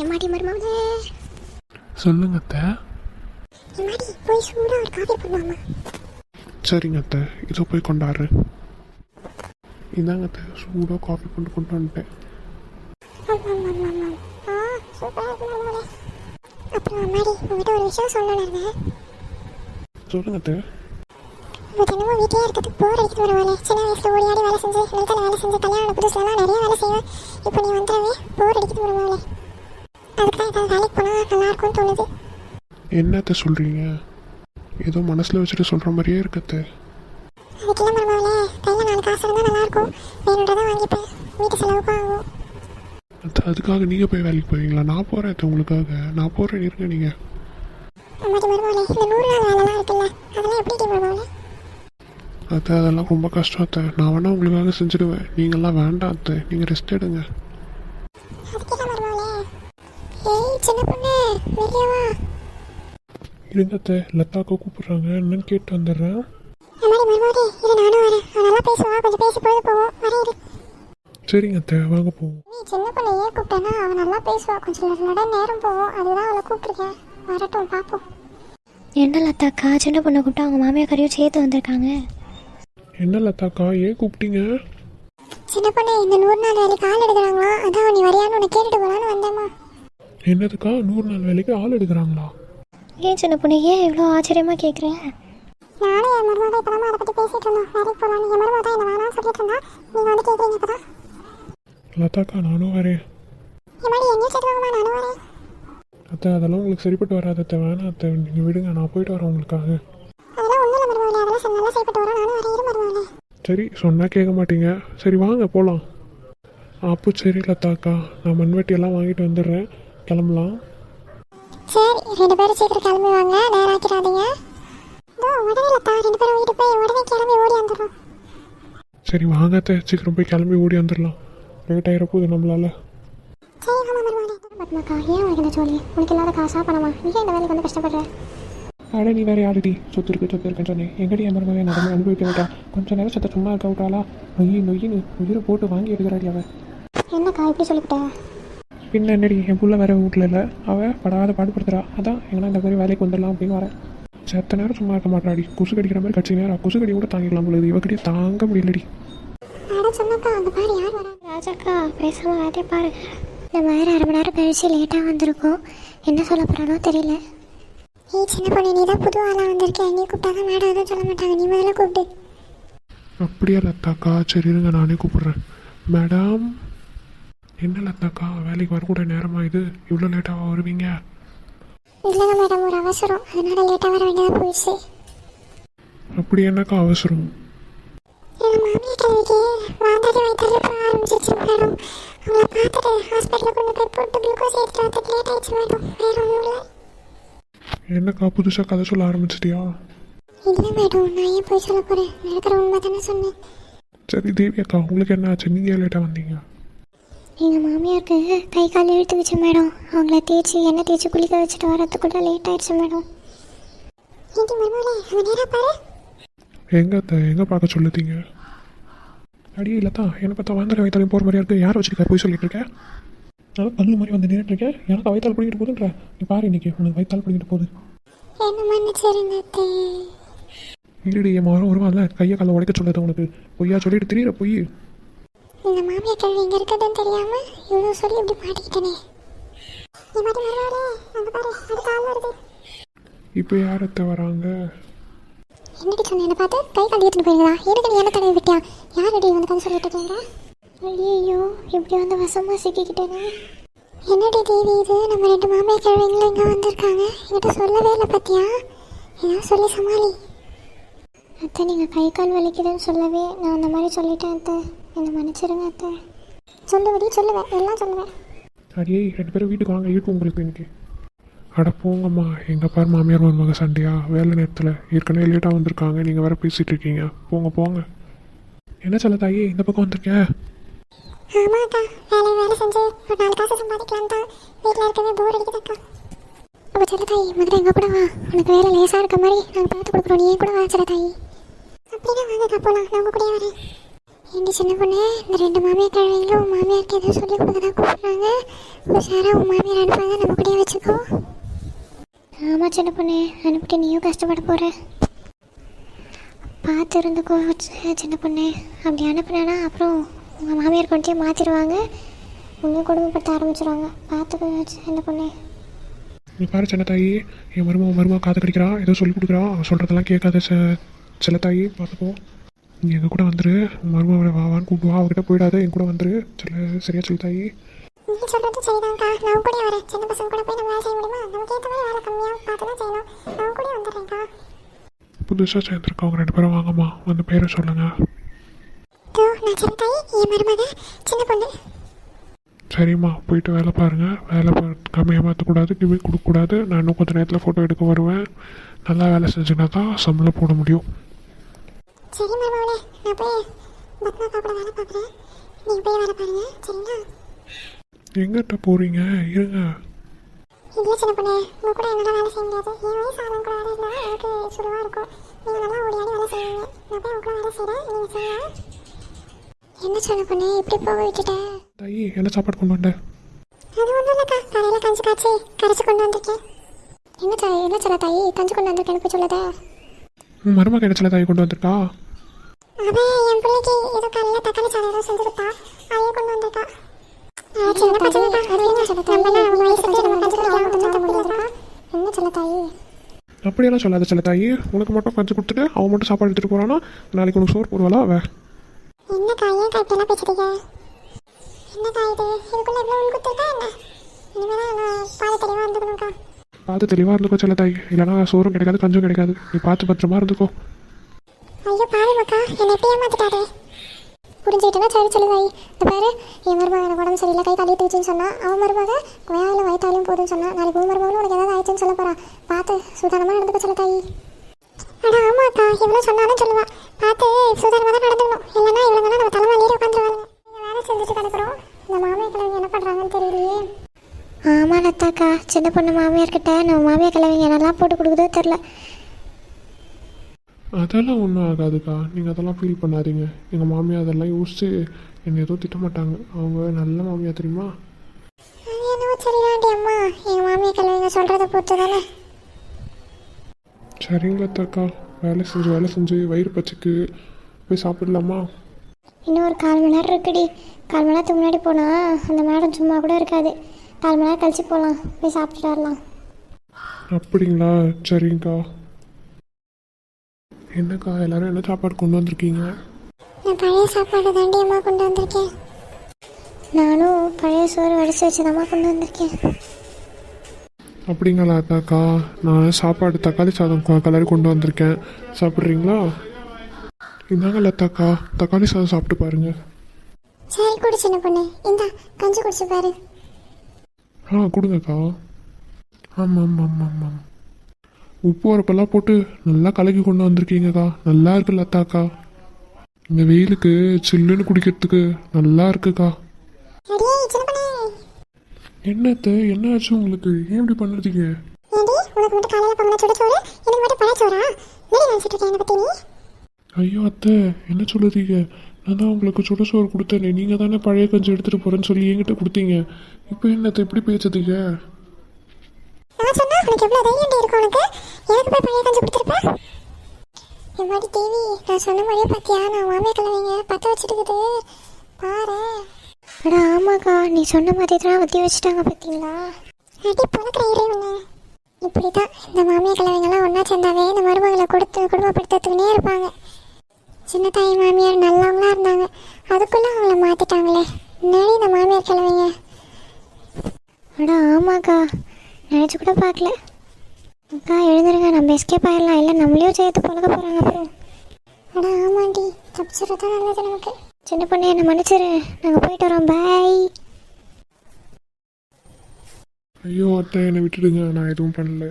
எம்மாடி மருமகளே. சொல்லுங்க அத்தை. எம்மாடி போய் சூடாக ஒரு காஃபி பண்ணுவாமா? சரிங்க அத்தை, இதோ போய் கொண்டாடுற. இதாங்க அத்தை, சூடாக காஃபி கொண்டு வந்துட்டேன். அப்புறம் அம்மாடி உங்கள்கிட்ட ஒரு விஷயம் சொல்லணும். சொல்லுங்க அத்தை. தினமும் வீட்டிலே இருக்கிறதுக்கு போர் அடிக்கிட்டு வருவாள். சின்ன வயசில் ஓடியாடி வேலை செஞ்சு நிலத்தில் வேலை செஞ்சு கல்யாணம் புதுசுலாம் நிறைய வேலை செய்வேன். இப்போ நீ வந்துடவே போர் அடிக்கிட்டு வருவாள். அதுக்கு தான் ஏதாவது வேலைக்கு போனால் நல்லாயிருக்கும்னு தோணுது. என்னத்தை சொல்கிறீங்க? ஏதோ மனசில் வச்சுட்டு சொல்கிற மாதிரியே இருக்கத்து. அதுக்கு இல்லை மருமகளே, கையில் 4 காசு இருந்தால் நல்லாயிருக்கும். வேணுன்றதான் வாங்கிப்பேன், வீட்டு செலவுக்கும் ஆகும். அதுக்காக நீங்கள் போய் வேலைக்கு போவீங்களா? நான் போகிறேன் அத்தை, உங்களுக்காக நான் போகிறேன், இருங்க நீங்கள். அம்மாடி மருமகளே, இந்த 100 நாள் வேலைலாம் இருக்குல்ல, அதெல்லாம் எப்படி மருமகளே? அத்தை அதெல்லாம் ரொம்ப கஷ்டம் அத்தை. நான் வேணா உங்களுக்காக செஞ்சுடுவேன், நீங்கள்லாம் வேண்டாம் அத்தை, நீங்கள் ரெஸ்ட் எடுங்க. அதுக்கே மருமகளே. ஏய் சின்ன பொண்ணு, வெளியே வா. இருங்க அத்தை, லதாக்கா கூப்பிட்றாங்க, என்னன்னு கேட்டு வந்துடுறேன். அம்மாடி மருமகளே, இது நானும் வரேன். அவன் நல்லா பேசுவா, கொஞ்சம் பேசி போது போவோம். வரேன். சரிங்க அத்தை, வாங்க போவோம். நீ சின்ன பொண்ணு ஏன் கூப்பிட்டேன்னா அவன் நல்லா பேசுவா, கொஞ்சம் நேரம் போவோம், அதுதான் அவளை கூப்பிட்டுருக்கேன். வரட்டும், பார்ப்போம். என்ன லதாக்கா, சின்ன பொண்ணை கூப்பிட்டு அவங்க மாமியார் கறியும் சேர்த்து வந்திருக்காங்க. என்ன லதாக்கா, ஏன் கூப்பிட்டீங்க? சின்ன பொண்ணு, இந்த 100 நாள் வேலைக்கு ஆள் எடுக்கிறாங்களா, அதான் நீ வரையான்னு உன்னை கேட்டுட்டு போகலான்னு வந்தேம்மா. என்னதுக்கா 100 நாள் வேலைக்கு ஆள் எடுக்கிறாங்களா? ஏன் சின்ன பொண்ணு, ஏன் இவ்வளோ ஆச்சரியமாக கேட்குறேன்? நானும் என் மருமகளை இப்போ தான் அதை பற்றி பேசிகிட்டு இருந்தோம். வேலைக்கு போகலான்னு என் மருமகள் தான் என்ன வேணாம்னு சொல்லிட்டு இருந்தா. நீங்கள் வந்து கேட்குறீங்க இப்போ தான். லதாக்கா நானும் வரேன். என் மாதிரி எங்கேயும் சேர்த்துவாங்கம்மா, நானும் வரேன். அத்தை அதெல்லாம் உங்களுக்கு சரிப்பட்டு வராது அத்தை, வேணாம் அத்தை, நீங்கள் விடுங்க, நான் போயிட்டு வரேன் உங்களுக்காக. அதெல்லாம் ஒன்றும் இல்லை மருமகளே, அதெல்லாம் நல்லா சரிப்பட்டு வரோம், நானும் வரேன். இரு மருமகளே. சரி சொன்னால் கேட்க மாட்டீங்க, சரி வாங்க போகலாம். அப்போ சரி லதாக்கா, நான் மண்வெட்டியெல்லாம் வாங்கிட்டு வந்துடுறேன், கிளம்பலாம். சரி 2 பேரும் சீக்கிரம் கிளம்பி வாங்க, நேரம் ஆக்கிடாதீங்க. உடனே லதா 2 பேரும் வீட்டு போய் உடனே கிளம்பி ஓடி வந்துடுறோம். சரி வாங்க அத்தை, சீக்கிரம் போய் கிளம்பி ஓடி வந்துடலாம், லேட் ஆகிட போகுது நம்மளால. சரி ஆமாம் மருமகளே. பத்மாக்கா, ஏன் உனக்கு இந்த ஜோலி? உனக்கு இல்லாத காசா பணமா? நீ ஏன் இந்த வேலைக்கு வந்து கஷ்டப்படுற? அட நீ வேறு யாருடி சொத்து இருக்குன்னு சொன்னேன், எங்கடி என் மருமகன் நடந்து அனுபவிக்க விட்டா? கொஞ்சம் நேரம் சத்த சும்மா இருக்க விட்டாளா? நொய்யின்னு உயிரை போட்டு வாங்கி எடுக்கிறாடி அவன். என்னக்கா இப்படி சொல்லிவிட்டேன்? பின்ன என்னடி, என் புள்ள வேற வீட்டில் இல்லை, அவள் படாத பாடுபடுத்துறா, அதான் எங்கன்னா இந்த மாதிரி வேலைக்கு வந்துடலாம் அப்படின்னு வரேன். செத்த நேரம் சும்மா இருக்க மாட்டாடி, கொசு கடிக்கிற மாதிரி கட்சி நேரம் கொசு கடி கூட தாங்கிக்கலாம் பொழுது, இவக்கிட்டே தாங்க முடியலடி. ராஜாக்கா பேசாமல் வேலையை பாருங்க. நம்ம வேறு 1/2 மணி நேரம் கழிச்சு லேட்டாக வந்திருக்கோம், என்ன சொல்ல போகிறானோ தெரியல. ஏய் சின்ன பொண்ணு, நீ தான் புது ஆளாக வந்திருக்கேன், நீ கூப்பிட்டா தான் மேடம் எதுவும் சொல்ல மாட்டாங்க, நீ முதல்ல கூப்பிட்டு. அப்படியா லதாக்கா, சரி இருங்க நானே கூப்பிட்றேன். மேடம். என்ன லதாக்கா, வேலைக்கு வரக்கூட நேரமாக இது, இவ்வளோ லேட்டாக வருவீங்க? இல்லைங்க மேடம், ஒரு அவசரம், அதனால லேட்டாக வர வேண்டியதாக போயிடுச்சு. அப்படி என்னக்கா அவசரம்? எங்கள் மாமியார் கல்விக்கு வாந்தாடி வைத்தாலே போக ஆரம்பிச்சிருச்சு மேடம். அவங்கள பார்த்துட்டு ஹாஸ்பிட்டலில் கொண்டு போய் போட்டு குளுக்கோஸ் ஏற்றிட்டு வரதுக்கு லேட் ஆயிடுச்சு மேடம். வேறு ஒன்றும் இல்லை. என்னக்கா புதுசாக கதை சொல்ல ஆரம்பிச்சிட்டியா? இல்லை மேடம், நான் ஏன் போய் சொல்ல போகிறேன், நடக்கிற உண்மை தானே சொன்னேன். சரி தேவி அக்கா, உங்களுக்கு என்ன ஆச்சு, நீங்கள் லேட்டாக வந்தீங்க? எங்கள் மாமியாருக்கு கை கால் இழுத்துக்குச்சு மேடம், அவங்கள தேய்ச்சி எண்ணெய் தேய்ச்சி குளிக்க வச்சுட்டு வரதுக்குள்ள லேட் ஆயிடுச்சு மேடம். ஏன்டி மருமகளே, அவன் நேராக பாரு. எங்கே பார்க்க சொல்லுதீங்க? அடியே இல்லைத்தா, என்னை பார்த்தா வாந்தரை வயிற்றாலையும் போகிற மாதிரியா இருக்குது, யாரை வச்சுருக்கா போய் சொல்லிட்டு இருக்கேன்? நான் கல் மாதிரி வந்து நின்றுட்டுருக்கேன், எனக்கு வயிற்றால் பிடிக்கிட்டு போகுதுன்ற. நீ பாரு இன்னைக்கு உனக்கு வயிற்றால் பிடிக்கிட்டு போகுது. என்ன மன்னிச்சிருங்க அத்தை. இருடி என் மரம் வருவான்ல, கையை காலை உடைக்க சொல்லுது உனக்கு, பொய்யா சொல்லிட்டு திரியிற பொய். இந்த மாமியார் கல்வி இங்கே இருக்குதுன்னு தெரியாமல் இவ்வளோ சொல்லி இப்படி மாட்டிக்கிட்டேனே. நீ மாட்டி வருவாளே, அங்கே பாரு, அது கால் வருது. இப்போ யாரத்தை வராங்க? என்னடி சொன்ன, என்னை பார்த்து கை கால் எடுத்துட்டு போயிருந்தா? எதுக்கு நீ என்ன தடவை விட்டியா? யார் அடி வந்து கதை சொல்லிட்டு இருக்கீங்க? ஐயோ, இப்படி வந்து வசமாக சிக்கிக்கிட்டேனே. என்னடி தேவி இது, நம்ம 2 மாமியார் கல்விங்களும் இங்கே வந்திருக்காங்க, என்கிட்ட சொல்லவே இல்லை பார்த்தியா? ஏதாவது சொல்லி சமாளி. அத்தை, நீங்கள் கை கால் வலிக்குதுன்னு சொல்லவே நான் அந்த மாதிரி சொல்லிட்டேன் அத்தை, என்னை மன்னிச்சிருங்க அத்தை. சொல்லுவடி, சொல்லுவேன், எல்லாம் சொல்லுவேன். அடியே 2 பேரும் வீட்டுக்கு வாங்க, இருக்கும் உங்களுக்கு இன்னைக்கு. அட போங்கம்மா, எங்கள் பார் மாமியார் மருமக சண்டையா வேலை நேரத்தில், ஏற்கனவே லேட்டாக வந்திருக்காங்க, நீங்கள் வேறு பேசிகிட்டு இருக்கீங்க, போங்க. என்ன சொல்ல தாயே, இந்த பக்கம் வந்திருக்கேன்? ஆமாக்கா, வேலை செஞ்சு ஒரு 4 காசு சம்பாதிக்கலாம் தான், வீட்டில் இருக்கவே போர் அடிக்குதுக்கா. அப்போ சொல்ல தாயி, முதல்ல எங்கள் கூட வா, உனக்கு வேலை லேசாக இருக்க மாதிரி நாங்கள் பார்த்து கொடுக்குறோம், நீ கூட வா சொல்ல தாயி. அப்படின்னா வாங்கக்கா போகலாம், நான் உங்கள் கூடயே வரேன். ஏண்டி சின்ன பொண்ணு, இந்த 2 மாமியார் கிழவிங்களும் உன் மாமியாருக்கு எதுவும் சொல்லி கொடுக்க தான் கூப்பிட்றாங்க. உஷாராக உன் மாமியார் அனுப்பாங்க, நம்ம கூடயே வச்சுக்கோ. ஆமாம் சின்ன பொண்ணு, அனுப்பிட்டு நீயும் கஷ்டப்பட போகிற. பார்த்து இருந்துக்கோ சின்ன பொண்ணு. அப்படி அனுப்புனேன்னா அப்புறம் உங்கள் மாமியார் கொண்டே மாற்றிடுவாங்க, உங்கள் கொடுமைப்படுத்த ஆரம்பிச்சிடுவாங்க. பார்த்துக்கோ சின்ன பொண்ணு. நீ பாரு சின்ன தாயி, என் மருமக காது கடிக்கிறா, ஏதோ சொல்லி கொடுக்குறா, அவன் சொல்கிறதெல்லாம் கேட்காத சில தாயி, பார்த்துக்கோ. நீ எங்கள் கூட வந்துரு, மருமகளை வான்னு கூப்பிடுவா, அவகிட்ட போயிடாத, என் கூட வந்துரு. சரியா சொல்லி தாயி? நீ சொல்கிறது சரிதான்க்கா, நான் கூட வரேன். சின்ன பசங்க கூட போய் நம்ம வேலை செய்ய முடியுமா? நமக்கு ஏற்ற மாதிரி வேலை கம்மியாக பார்த்து தான் செய்யணும். நான் கூட வந்துடுறேன்க்கா. புதுசாக சேர்ந்துருக்கவங்க 2 பேரும் வாங்கம்மா, வந்து பேரை சொல்லுங்கள். நான் சின்ன தாயி, என் மருமக சின்ன பொண்ணு. சரிம்மா, போயிட்டு வேலை பாருங்கள். வேலை கம்மியாக மாற்றக்கூடாது, கிவி கொடுக்கக்கூடாது. நான் இன்னும் கொஞ்சம் நேரத்தில் ஃபோட்டோ எடுக்க வருவேன். நல்லா வேலை செஞ்சுன்னா தான் சம்பளம் போட முடியும். சரி மருமகளே, நான் போய் பத்மாக்கா கூட வேலை பார்க்குறேன். நீங்கள் போய் வேலை பாருங்க, சரிங்களா? எங்கிட்ட போகிறீங்க? இருங்க. இல்லை சின்ன பொண்ணு, உங்கள் கூட என்னால் வேலை செய்ய முடியாது. என் வயசு ஆளுங்க கூட வேலை இருந்தால் எனக்கு சுடுவாக இருக்கும். நீங்கள் நல்லா ஓடியாடி வேலை செய்வீங்க. நான் போய் உங்க கூட வேலை செய்கிறேன், நீங்கள் செய்யலாம். என்ன சின்ன பொண்ணு, இப்படி போக விட்டுட்டேன்? தாயி, என்ன சாப்பாடு கொண்டு வந்தேன்? அது ஒன்றும் இல்லைக்கா, காலையில் கஞ்சி காய்ச்சி கரைச்சி கொண்டு வந்திருக்கேன். என்ன சொல்ல தாயி, கஞ்சி கொண்டு வந்திருக்கேன்னு போய் சொல்லுதே. உன் மருமக என்ன சில தாயி கொண்டு வந்திருக்கா? அவன் என் பிள்ளைக்கு ஏதோ காலையில் தக்காளி சாதம் ஏதோ செஞ்சு கொடுத்தா, அதையும் கொண்டு வந்திருக்கா. சின்ன பசங்க அது என்ன சொல்ல தாயி, நம்ம வயசு செஞ்சு நம்ம கஞ்சி குடிக்காம முடியாதுக்கா. என்ன சொல்ல தாயி? அப்படியெல்லாம் சொல்லாத சில தாயி. உனக்கு மட்டும் கஞ்சி கொடுத்துட்டு அவன் மட்டும் சாப்பாடு எடுத்துகிட்டு போகிறானா, நாளைக்கு உனக்கு சோறு போடுவாளா? என்ன காய், ஏன் இப்படிலாம் பேசுறீங்க? என்ன காய் இது? இதுக்குள்ள இவ்வளோ உள் குத்துருக்கா என்ன? இனிமேல் நான் பாதை தெளிவாக இருந்துக்கணும்க்கா. பார்த்து தெளிவாக இருந்துக்கோ சில தாயி, இல்லைனா சோறும் கிடைக்காது, கஞ்சும் கிடைக்காது. நீ பார்த்து பத்திரமா இருந்துக்கோ. ஐயோ பாருமாக்கா, என்னை எப்படி ஏமாத்திட்டாரு. புரிஞ்சுக்கிட்டேன்னா சரி சொல்லு தாயி. இந்த பாரு, என் மருமக எனக்கு உடம்பு சரியில்லை, கை காலி தூச்சுன்னு சொன்னால், அவன் மருமக கொயாயில் வயத்தாலையும் போதுன்னு சொன்னால், நாளைக்கு உன் மருமகளும் உனக்கு ஏதாவது ஆயிடுச்சுன்னு சொல்ல போகிறா. பார்த்து சுதாரணமாக நடந்துக்க சொல்ல தாயி. ஆனால் ஆமாக்கா, இவ்வளோ சொன்னாலும் சொல்லுவான். பார்த்து சுதாரணமாக தான் நடந்துக்கணும், இல்லைன்னா இவ்வளோதான் நம்ம தலைமையிலேயே உட்காந்துருவாங்க. நீங்கள் வேலை செஞ்சுட்டு கிடக்குறோம், இந்த மாமியார் கிழவி என்ன பண்ணுறாங்கன்னு தெரியலையே. ஆமாம் லத்தாக்கா, சின்ன பொண்ணு மாமியார்கிட்ட நம்ம மாமியார் கிழவிங்க என்னெல்லாம் போட்டு கொடுக்குதோ தெரில. அதெல்லாம் ஒன்றும் ஆகாதுக்கா, நீங்கள் அதெல்லாம் ஃபீல் பண்ணாதீங்க. எங்கள் மாமியார் அதெல்லாம் யோசிச்சு என்னை எதுவும் திட்டமாட்டாங்க. அவங்க நல்ல மாமியார் தெரியுமா? அது என்னவோ சரிதாண்டி அம்மா, எங்கள் மாமியார் கிழவிங்க சொல்கிறத பொறுத்து தானே. சரிங்களா தாக்கா, வேலை செஞ்சு வயிறு பச்சைக்கு போய் சாப்பிடலாமா? இன்னும் ஒரு 1/4 மணி நேரம் இருக்குடி. 1/4 மணி நேரத்துக்கு முன்னாடி போனால் அந்த மேடம் சும்மா கூட இருக்காது. 1/4 மணி நேரம் கழிச்சு போகலாம், போய் சாப்பிட்டுட்டு வரலாம். அப்படிங்களா? சரிங்கக்கா. என்னக்கா எல்லாரும் என்ன சாப்பாடு கொண்டு வந்திருக்கீங்க? நான் பழைய சாப்பாடு தாண்டி அம்மா கொண்டு வந்திருக்கேன். நானும் பழைய சோறு வடித்து வச்சுதாம்மா கொண்டு வந்திருக்கேன். அப்படிங்களா தாக்கா, நான் சாப்பாடு தக்காளி சாதம் கலரி கொண்டு வந்திருக்கேன், சாப்பிட்றீங்களா? இந்தாங்க லத்தாக்கா, தக்காளி சாதம் சாப்பிட்டு பாருங்க. சரி குடி சின்ன பொண்ணு, இந்தா கஞ்சி குடிச்சு பாரு. கொடுங்கக்கா. ஆமாம். உப்பு உரப்பெல்லாம் போட்டு நல்லா கலக்கி கொண்டு வந்திருக்கீங்கக்கா, நல்லா இருக்கு லத்தாக்கா. இந்த வெயிலுக்கு சில்லுன்னு குடிக்கிறதுக்கு நல்லா இருக்குக்கா. அடியே சின்ன பொண்ணு. என்ன ஆச்சு உங்களுக்கு? ஏன் இப்படி பண்ணுறீங்க? ஏண்டி உனக்கு மட்டும் காலையில் பொங்கல சுட சோறு, எனக்கு மட்டும் பழைய சோறா? என்ன நினச்சிட்டு இருக்கேன் என்னை பற்றி நீ? ஐயோ அத்தை, என்ன சொல்லுறீங்க? நான் தான் உங்களுக்கு சுட சோறு கொடுத்தேனே, நீங்கள் தானே பழைய கஞ்சி எடுத்துகிட்டு போகிறேன்னு சொல்லி என்கிட்ட கொடுத்தீங்க. இப்போ என்னத்தை இப்படி பேசுறீங்க? நான் சொன்னா உனக்கு எவ்வளோ தைரியம் இருக்கும் உனக்கு? எனக்கு போய் பழைய கஞ்சி கொடுத்துருப்பேன். என் மாதிரி டிவி நான் சொன்ன மாதிரியே பார்த்தியா? நான் மாமியார் கிழவிங்க பற்ற வச்சுட்டுக்குது பாரு. அடா ஆமாக்கா, நீ சொன்ன மாதிரி தான் ஊற்றி வச்சுட்டாங்க பார்த்தீங்களா? அடி பொழக்கிற இறைவனே. இப்படி தான் இந்த மாமியார் கிழவிங்கெல்லாம் ஒன்றா சேர்ந்தாவே இந்த மருமகளை கொடுத்து குடும்பப்படுத்துறதுக்குனே இருப்பாங்க. சின்ன தாய் மாமியார் நல்லவங்களா இருந்தாங்க, அதுக்குள்ளே அவங்கள மாற்றிட்டாங்களே. முன்னாடி இந்த மாமியார் கிழவிங்க. அடா ஆமாக்கா, நினச்சி கூட பார்க்கல. அக்கா எழுந்துருங்க, நம்ம எஸ்கேப் ஆயிடலாம், இல்லை நம்மளையும் சேர்த்து பழக போகிறாங்க அப்புறம். அடா ஆமாண்டி, தப்பிச்சுறது தான் நல்லது நமக்கு. சின்ன பொண்ணு என்னை மன்னிச்சிரு, நாங்கள் போயிட்டு வரோம், பாய். ஐயோ அத்தை, என்னை விட்டுடுங்க, நான் எதுவும் பண்ணல.